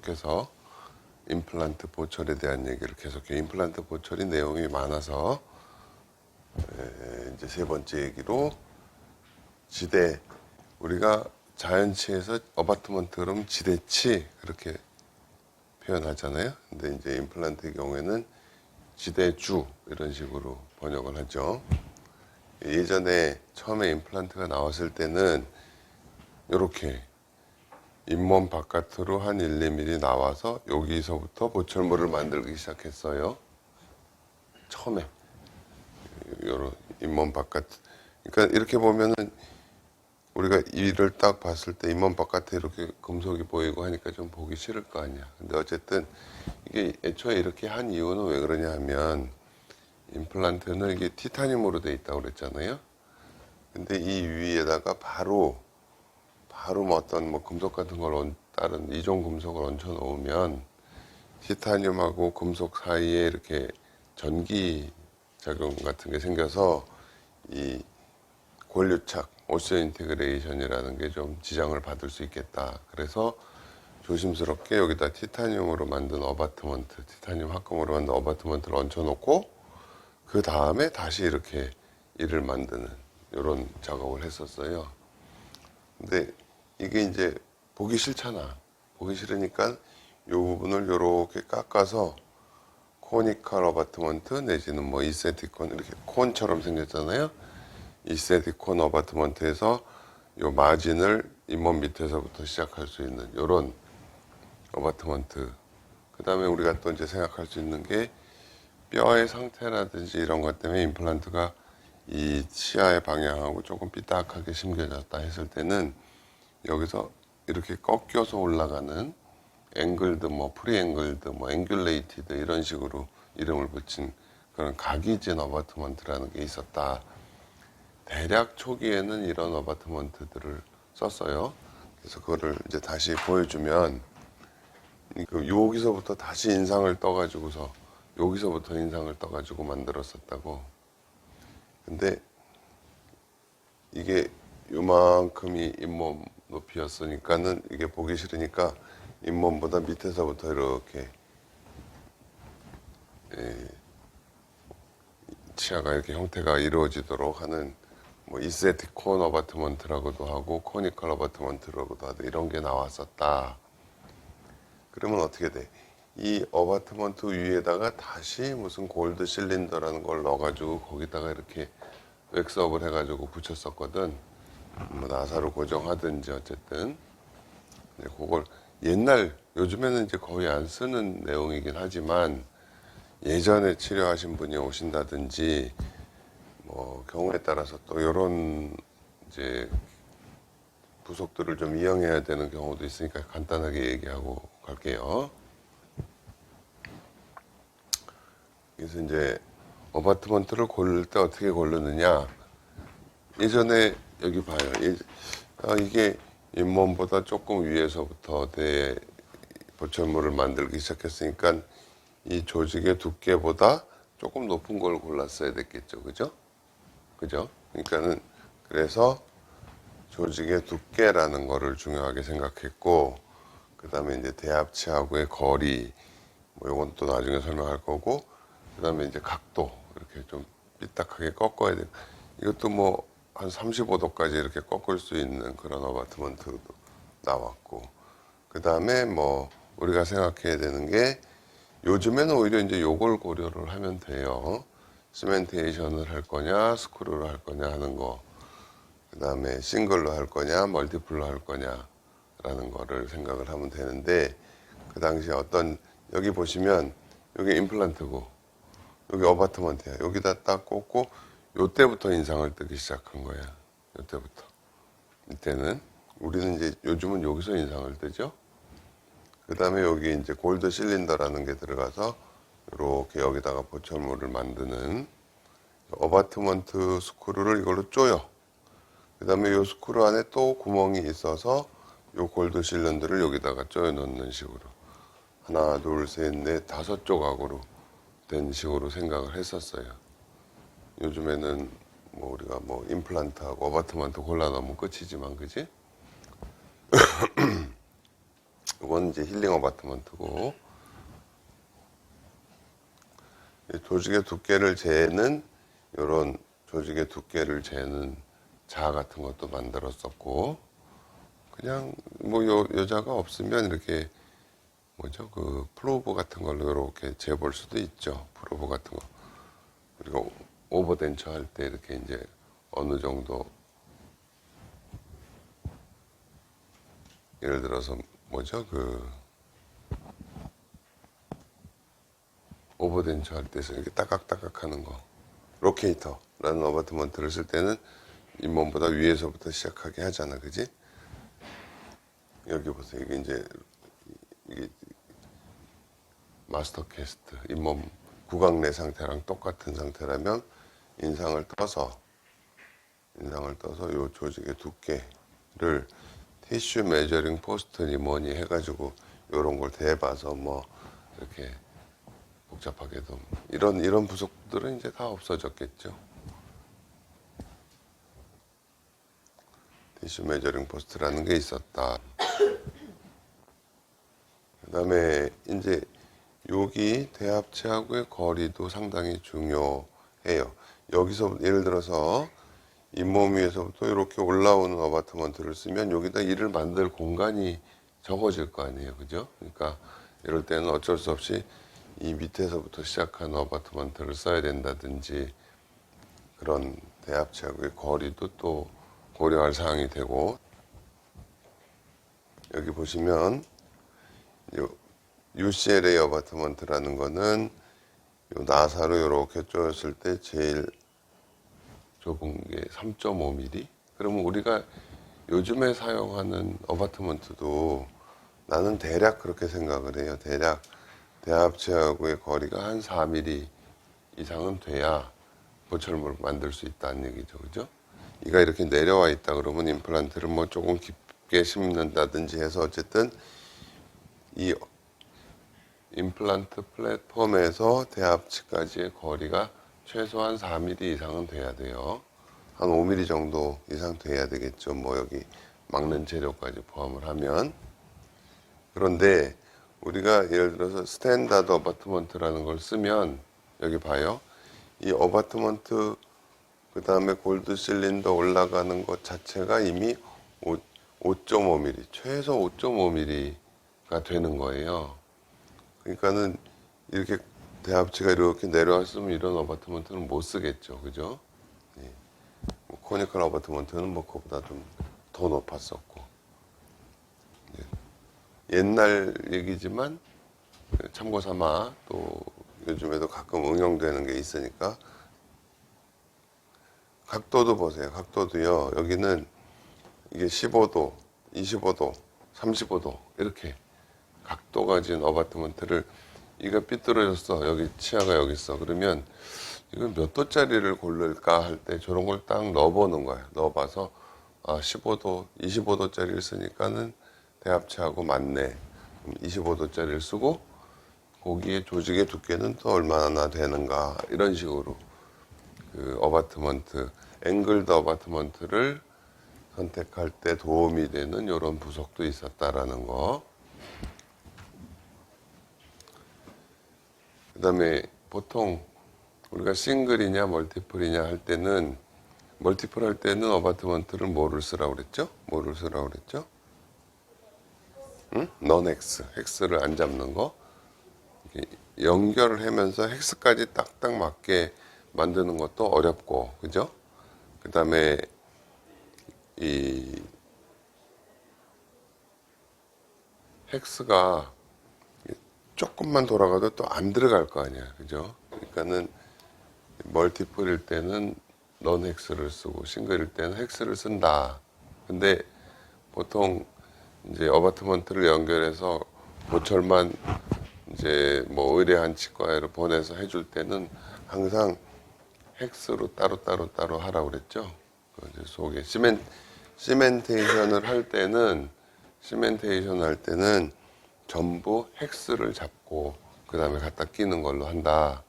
계속해서 임플란트 보철에 대한 얘기를 계속해요. 임플란트 보철이 내용이 많아서 이제 세 번째 얘기로 지대, 우리가 자연치에서 어바트먼트 그러면 지대치 그렇게 표현하잖아요. 근데 이제 임플란트의 경우에는 지대주 이런 식으로 번역을 하죠. 예전에 처음에 임플란트가 나왔을 때는 이렇게 잇몸 바깥으로 한 1, 2mm 나와서 여기서부터 보철물을 만들기 시작했어요. 처음에 요런 잇몸 바깥, 그러니까 이렇게 보면은 우리가 이를 딱 봤을 때 잇몸 바깥에 이렇게 금속이 보이고 하니까 좀 보기 싫을 거 아니야. 근데 어쨌든 이게 애초에 이렇게 한 이유는 왜 그러냐 하면 임플란트는 이게 티타늄으로 돼 있다고 그랬잖아요. 근데 이 위에다가 바로 뭐 어떤 뭐 금속 같은 걸 다른 이종 금속을 얹혀 놓으면 티타늄하고 금속 사이에 이렇게 전기 작용 같은 게 생겨서 이 권류착, 오션 인테그레이션이라는 게 좀 지장을 받을 수 있겠다. 그래서 조심스럽게 여기다 티타늄으로 만든 어바트먼트, 티타늄 합금으로 만든 어바트먼트를 얹혀놓고 그 다음에 다시 이렇게 이를 만드는 이런 작업을 했었어요. 근데 이게 이제 보기 싫잖아. 보기 싫으니까 이 부분을 이렇게 깎아서 코니컬 어바트먼트 내지는 뭐 이세티콘 이렇게 콘처럼 생겼잖아요. 이세티콘 어바트먼트에서 요 마진을 잇몸 밑에서부터 시작할 수 있는 요런 어바트먼트. 그 다음에 우리가 또 이제 생각할 수 있는 게 뼈의 상태라든지 이런 것 때문에 임플란트가 이 치아의 방향하고 조금 삐딱하게 심겨졌다 했을 때는 여기서 이렇게 꺾여서 올라가는 앵글드, 뭐 프리앵글드, 뭐 앵귤레이티드 이런 식으로 이름을 붙인 그런 각이진 어바트먼트라는 게 있었다. 대략 초기에는 이런 어바트먼트들을 썼어요. 그래서 그거를 이제 다시 보여주면 여기서부터 다시 인상을 떠가지고서 여기서부터 인상을 떠가지고 만들었었다고. 근데 이게 요만큼이 잇몸 높이였으니까는 이게 보기 싫으니까 잇몸보다 밑에서부터 이렇게 치아가 이렇게 형태가 이루어지도록 하는 뭐 이세티콘 어바트먼트라고도 하고 코니컬 어바트먼트라고도 하고 이런 게 나왔었다. 그러면 어떻게 돼? 이 어바트먼트 위에다가 다시 무슨 골드 실린더라는 걸 넣어가지고 거기다가 이렇게 웩스업을 해가지고 붙였었거든. 뭐 나사로 고정하든지 어쨌든. 근데 그걸 요즘에는 이제 거의 안 쓰는 내용이긴 하지만 예전에 치료하신 분이 오신다든지 뭐 경우에 따라서 또 이런 이제 부속들을 좀 이용해야 되는 경우도 있으니까 간단하게 얘기하고 갈게요. 그래서 이제 어바트먼트를 고를 때 어떻게 고르느냐. 예전에 여기 봐요. 이게 잇몸보다 조금 위에서부터 보철물을 만들기 시작했으니까 이 조직의 두께보다 조금 높은 걸 골랐어야 됐겠죠. 그죠? 그러니까는 그래서 조직의 두께라는 거를 중요하게 생각했고, 그 다음에 이제 대합치하고의 거리, 뭐 요건 또 나중에 설명할 거고, 그 다음에 이제 각도, 이렇게 좀 삐딱하게 꺾어야 돼. 이것도 뭐 한 35도까지 이렇게 꺾을 수 있는 그런 어바트먼트도 나왔고, 그 다음에 뭐 우리가 생각해야 되는 게 요즘에는 오히려 이제 요걸 고려를 하면 돼요. 시멘테이션을 할 거냐, 스크루를 할 거냐 하는 거. 그 다음에 싱글로 할 거냐, 멀티플로 할 거냐, 라는 거를 생각을 하면 되는데, 그 당시에 여기 보시면, 여기 임플란트고, 여기 어바트먼트야. 여기다 딱 꽂고, 요때부터 인상을 뜨기 시작한 거야. 요때부터. 이때는. 우리는 이제 요즘은 여기서 인상을 뜨죠. 그 다음에 여기 이제 골드 실린더라는 게 들어가서, 이렇게 여기다가 보철물을 만드는 어바트먼트 스크루를 이걸로 쪼여. 그 다음에 요 스크루 안에 또 구멍이 있어서 요 골드 실린더를 여기다가 쪼여 넣는 식으로 하나, 둘, 셋, 넷, 5조각으로 된 식으로 생각을 했었어요. 요즘에는 뭐 우리가 뭐 임플란트하고 어바트먼트 골라 넣으면 끝이지만, 그지? 이건 이제 힐링 어바트먼트고, 조직의 두께를 재는 이런 조직의 두께를 재는 자 같은 것도 만들었었고, 그냥 뭐 여자가 없으면 이렇게 뭐죠, 그 프로브 같은 걸로 이렇게 재볼 수도 있죠. 프로브 같은 거 우리가 오버덴처 할 때 이렇게 이제 어느 정도, 예를 들어서 뭐죠, 그 오버덴처 할 때서 이렇게 따깍따깍 하는 거, 로케이터라는 어바트먼트를 쓸 때는 잇몸보다 위에서부터 시작하게 하잖아, 그지? 여기 보세요. 이게 마스터 캐스트, 잇몸 구강내 상태랑 똑같은 상태라면 인상을 떠서 이 조직의 두께를 티슈 메저링 포스트니 뭐니 해가지고 이런 걸 대봐서 뭐 이렇게 복잡하게도 이런 부속들은 이제 다 없어졌겠죠. 티슈 메저링 포스트라는 게 있었다. 그 다음에 이제 여기 대합체하고의 거리도 상당히 중요해요. 여기서 예를 들어서 잇몸 위에서부터 이렇게 올라오는 어바트먼트를 쓰면 여기다 이를 만들 공간이 적어질 거 아니에요. 그죠? 그러니까 이럴 때는 어쩔 수 없이 이 밑에서부터 시작한 어바트먼트를 써야 된다든지, 그런 대합체하고의 거리도 또 고려할 사항이 되고, 여기 보시면 UCLA 어바트먼트라는 거는 요 나사로 이렇게 쪼였을 때 제일 좁은 게 3.5mm. 그러면 우리가 요즘에 사용하는 어바트먼트도 나는 대략 그렇게 생각을 해요. 대략 대합체하고의 거리가 한 4mm 이상은 돼야 보철물을 만들 수 있다는 얘기죠. 그죠? 이가 이렇게 내려와 있다 그러면 임플란트를 뭐 조금 깊게 심는다든지 해서 어쨌든 이 임플란트 플랫폼에서 대합치까지의 거리가 최소한 4mm 이상은 돼야 돼요. 한 5mm 정도 이상 돼야 되겠죠. 뭐 여기 막는 재료까지 포함을 하면. 그런데 우리가 예를 들어서 스탠다드 어바트먼트라는 걸 쓰면, 여기 봐요. 이 어바트먼트 그 다음에 골드 실린더 올라가는 것 자체가 이미 5.5mm, 최소 5.5mm가 되는 거예요. 그러니까는 이렇게 대합체가 이렇게 내려왔으면 이런 어바트먼트는 못 쓰겠죠. 그죠? 예. 뭐 코니컬 어바트먼트는 뭐 그거보다 좀 더 높았었고. 예. 옛날 얘기지만 참고 삼아 또 요즘에도 가끔 응용되는 게 있으니까. 각도도 보세요. 각도도요. 여기는 이게 15도, 25도, 35도 이렇게 각도가 진 어바트먼트를, 이가 삐뚤어졌어. 여기 치아가 여기 있어. 그러면 이건 몇 도짜리를 고를까 할 때 저런 걸 딱 넣어보는 거야. 넣어봐서 15도, 25도짜리를 쓰니까는 대합체하고 맞네. 25도짜리를 쓰고 거기에 조직의 두께는 또 얼마나 되는가, 이런 식으로 그 어바트먼트, 앵글드 어바트먼트를 선택할 때 도움이 되는 이런 부속도 있었다라는 거. 그 다음에 보통 우리가 싱글이냐 멀티플이냐 할 때는, 멀티플 할 때는 어바트먼트를 뭐를 쓰라고 그랬죠? 뭐를 쓰라고 그랬죠? 응? 넌 헥스, 헥스를 안 잡는 거. 연결을 하면서 헥스까지 딱딱 맞게 만드는 것도 어렵고, 그죠? 그 다음에 이 헥스가 조금만 돌아가도 또 안 들어갈 거 아니야, 그죠? 그러니까는 멀티플일 때는 넌 헥스를 쓰고 싱글일 때는 헥스를 쓴다. 근데 보통 이제 어바트먼트를 연결해서 보철만 이제 뭐 의뢰한 치과에로 보내서 해줄 때는 항상 헥스로 따로 하라고 그랬죠. 그 이제 속에 시멘테이션을 할 때는 전부 헥스를 잡고 그 다음에 갖다 끼는 걸로 한다.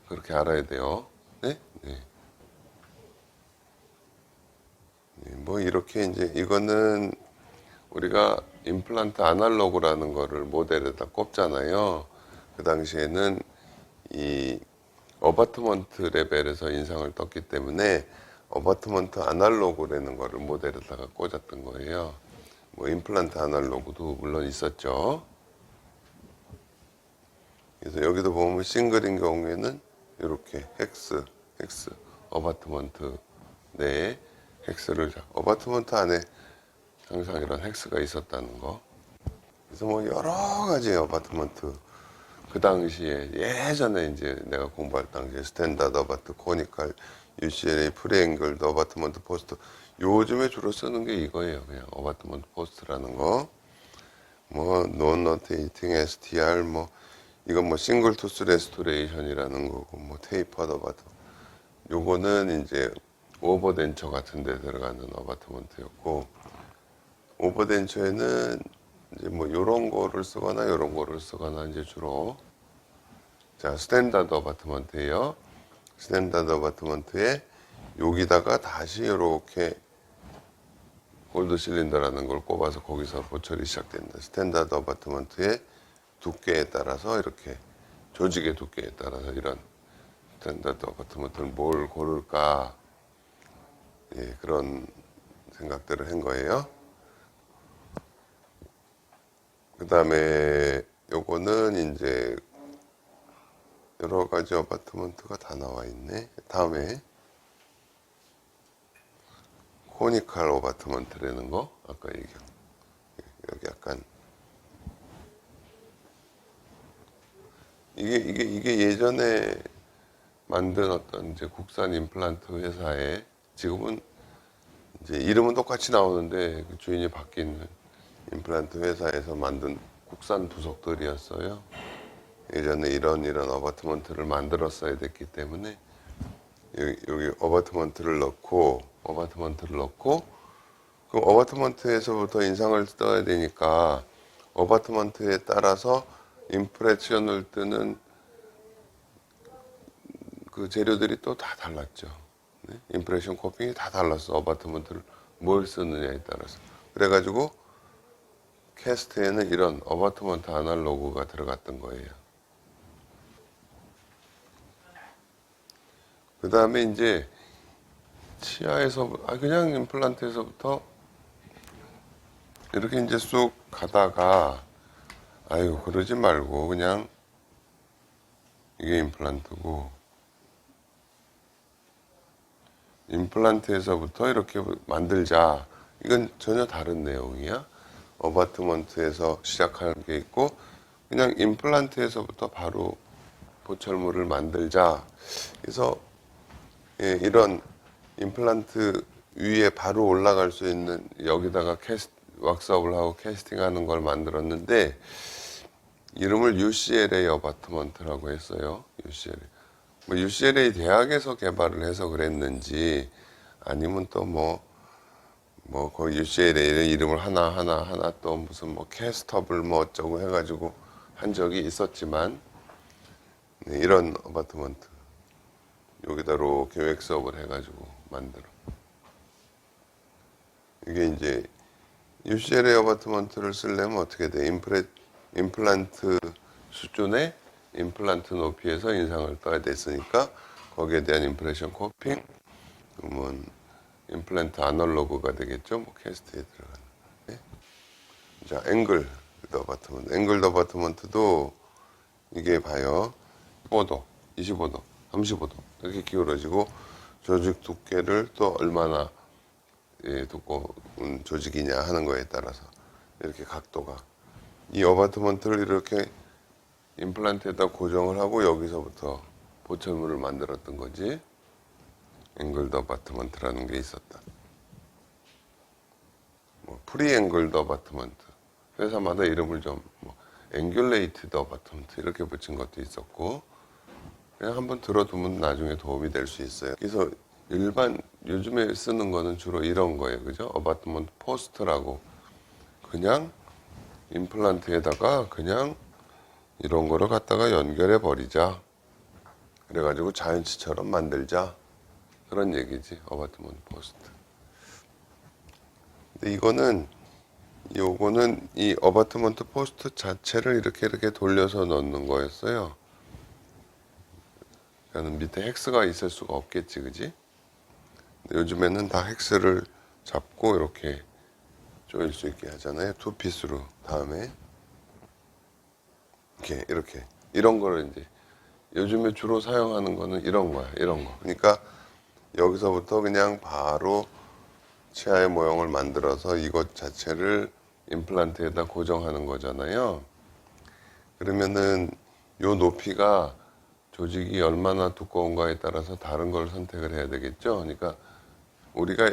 그렇게 알아야 돼요. 네? 네. 네, 뭐 이렇게 이제 이거는 우리가 임플란트 아날로그라는 거를 모델에다 꼽잖아요. 그 당시에는 이 어바트먼트 레벨에서 인상을 떴기 때문에 어바트먼트 아날로그라는 거를 모델에다가 꽂았던 거예요. 뭐 임플란트 아날로그도 물론 있었죠. 그래서 여기도 보면 싱글인 경우에는 이렇게 헥스 어바트먼트 내에 헥스를 어바트먼트 안에 항상 이런 헥스가 있었다는 거. 그래서 뭐 여러 가지 어바트먼트 그 당시에 예전에 이제 내가 공부할 당시에 스탠다드 어바트, 코니칼, UCLA, 프리앵글, 어바트먼트 포스트 요즘에 주로 쓰는 게 이거예요. 그냥 어바트먼트 포스트라는 거. 뭐 논 로테이팅 STR 뭐 이건 뭐 싱글 투스 레스토레이션이라는 거고 뭐 테이퍼드 어바트 요거는 이제 오버덴처 같은 데 들어가는 어바트먼트였고 오버덴처에는 이제 뭐 요런 거를 쓰거나 요런 거를 쓰거나 이제 주로 자 스탠다드 어바트먼트예요. 스탠다드 어바트먼트에 여기다가 다시 이렇게 골드 실린더라는 걸 꼽아서 거기서 보철이 시작된다. 스탠다드 어바트먼트의 두께에 따라서 이렇게 조직의 두께에 따라서 이런 스탠다드 어바트먼트를 뭘 고를까 예, 그런 생각들을 한 거예요. 그 다음에 요거는 이제 여러 가지 어바트먼트가 다 나와 있네. 다음에 코니칼 어바트먼트라는 거 아까 얘기한 여기 약간 이게 예전에 만든 어떤 이제 국산 임플란트 회사에 지금은 이제 이름은 똑같이 나오는데 그 주인이 바뀐 임플란트 회사에서 만든 국산 부속들이었어요. 예전에 이런 어바트먼트를 만들었어야 됐기 때문에 여기 어바트먼트를 넣고 그 어바트먼트에서부터 인상을 떠야 되니까 어바트먼트에 따라서 임프레션을 뜨는 그 재료들이 또 다 달랐죠. 네? 임프레션 코핑이 다 달랐어. 어바트먼트를 뭘 쓰느냐에 따라서. 그래가지고 캐스트에는 이런 어바트먼트 아날로그가 들어갔던 거예요. 그 다음에 이제 치아에서 그냥 임플란트에서부터 이렇게 이제 쑥 가다가 아유 그러지 말고 그냥 이게 임플란트고 임플란트에서부터 이렇게 만들자. 이건 전혀 다른 내용이야. 어바트먼트에서 시작하는 게 있고 그냥 임플란트에서부터 바로 보철물을 만들자. 그래서 예, 이런 임플란트 위에 바로 올라갈 수 있는 여기다가 왁스업을 하고 캐스팅하는 걸 만들었는데 이름을 UCLA 어바트먼트라고 했어요. UCLA. 뭐 UCLA 대학에서 개발을 해서 그랬는지 아니면 또 그 UCLA 이름을 하나 또 무슨 뭐 캐스터블 뭐 어쩌고 해가지고 한 적이 있었지만 네, 이런 어바트먼트 여기다로 계획 수업을 해가지고 만들어. 이게 이제 UCLA 어바트먼트를 쓰려면 어떻게 돼? 임플란트 수준의 임플란트 높이에서 인상을 떠야 됐으니까 거기에 대한 임프레션 코핑 그러면 임플란트 아날로그가 되겠죠. 뭐 캐스트에 들어가는. 네? 자, 앵글 어바트먼트. 앵글 어바트먼트도 이게 봐요. 15도, 25도, 35도 이렇게 기울어지고 조직 두께를 또 얼마나 두꺼운 조직이냐 하는 거에 따라서 이렇게 각도가 이 어바트먼트를 이렇게 임플란트에다 고정을 하고 여기서부터 보철물을 만들었던 거지. 앵글드 어바트먼트라는 게 있었다. 뭐 프리 앵글드 어바트먼트 회사마다 이름을 좀 앵귤레이티드 어바트먼트 이렇게 붙인 것도 있었고 그냥 한번 들어두면 나중에 도움이 될 수 있어요. 그래서 일반 요즘에 쓰는 거는 주로 이런 거예요. 그죠? 어바트먼트 포스트라고 그냥 임플란트에다가 그냥 이런 거를 갖다가 연결해 버리자. 그래가지고 자연치처럼 만들자. 그런 얘기지. 어바트먼트 포스트. 근데 이거는 요거는 이 어바트먼트 포스트 자체를 이렇게 돌려서 넣는 거였어요. 그러니까 밑에 헥스가 있을 수가 없겠지, 그지? 요즘에는 다 헥스를 잡고 이렇게 조일 수 있게 하잖아요. 투 피스로. 다음에 이렇게 이런 거를 이제 요즘에 주로 사용하는 거는 이런 거야. 이런 거. 그러니까 여기서부터 그냥 바로 치아의 모형을 만들어서 이것 자체를 임플란트에다 고정하는 거잖아요. 그러면은 요 높이가 조직이 얼마나 두꺼운가에 따라서 다른 걸 선택을 해야 되겠죠. 그러니까 우리가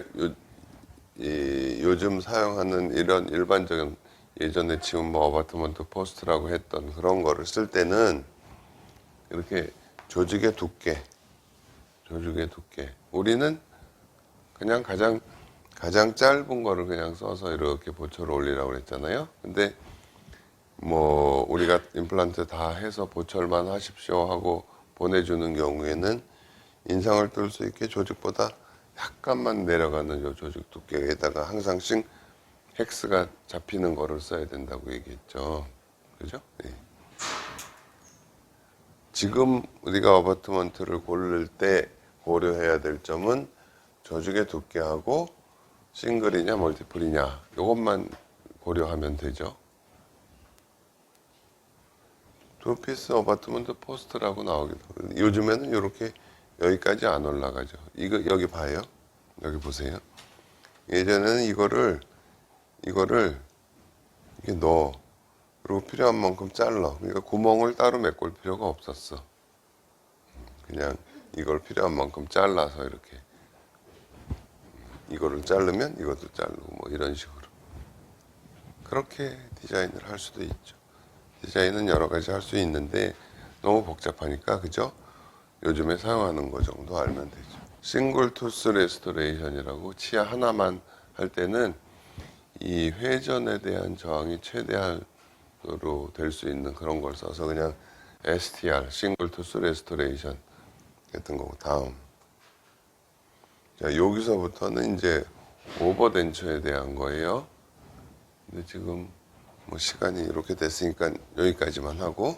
요즘 사용하는 이런 일반적인 예전에 지금 뭐 어바트먼트 포스트라고 했던 그런 거를 쓸 때는 이렇게 조직의 두께. 우리는 그냥 가장 짧은 거를 그냥 써서 이렇게 보초를 올리라고 그랬잖아요. 근데 뭐 우리가 임플란트 다 해서 보철만 하십시오 하고 보내주는 경우에는 인상을 뜰 수 있게 조직보다 약간만 내려가는 요 조직 두께에다가 항상씩 헥스가 잡히는 거를 써야 된다고 얘기했죠. 그죠? 네. 지금 우리가 어바트먼트를 고를 때 고려해야 될 점은 조직의 두께하고 싱글이냐 멀티플이냐 이것만 고려하면 되죠. 투피스 어바트먼트 포스트라고 나오기도 하고 요즘에는 이렇게 여기까지 안 올라가죠. 이거 여기 봐요. 여기 보세요. 예전에는 이거를 이렇게 넣어. 그리고 필요한 만큼 잘라. 그러니까 구멍을 따로 메꿀 필요가 없었어. 그냥 이걸 필요한 만큼 잘라서 이렇게 이거를 자르면 이것도 자르고 뭐 이런 식으로 그렇게 디자인을 할 수도 있죠. 디자인은 여러 가지 할 수 있는데 너무 복잡하니까 그죠? 요즘에 사용하는 거 정도 알면 되죠. 싱글 투스 레스토레이션이라고 치아 하나만 할 때는 이 회전에 대한 저항이 최대한으로 될 수 있는 그런 걸 써서 그냥 STR, 싱글 투스 레스토레이션 했던 거고 다음. 자, 여기서부터는 이제 오버덴처에 대한 거예요. 근데 지금 뭐 시간이 이렇게 됐으니까 여기까지만 하고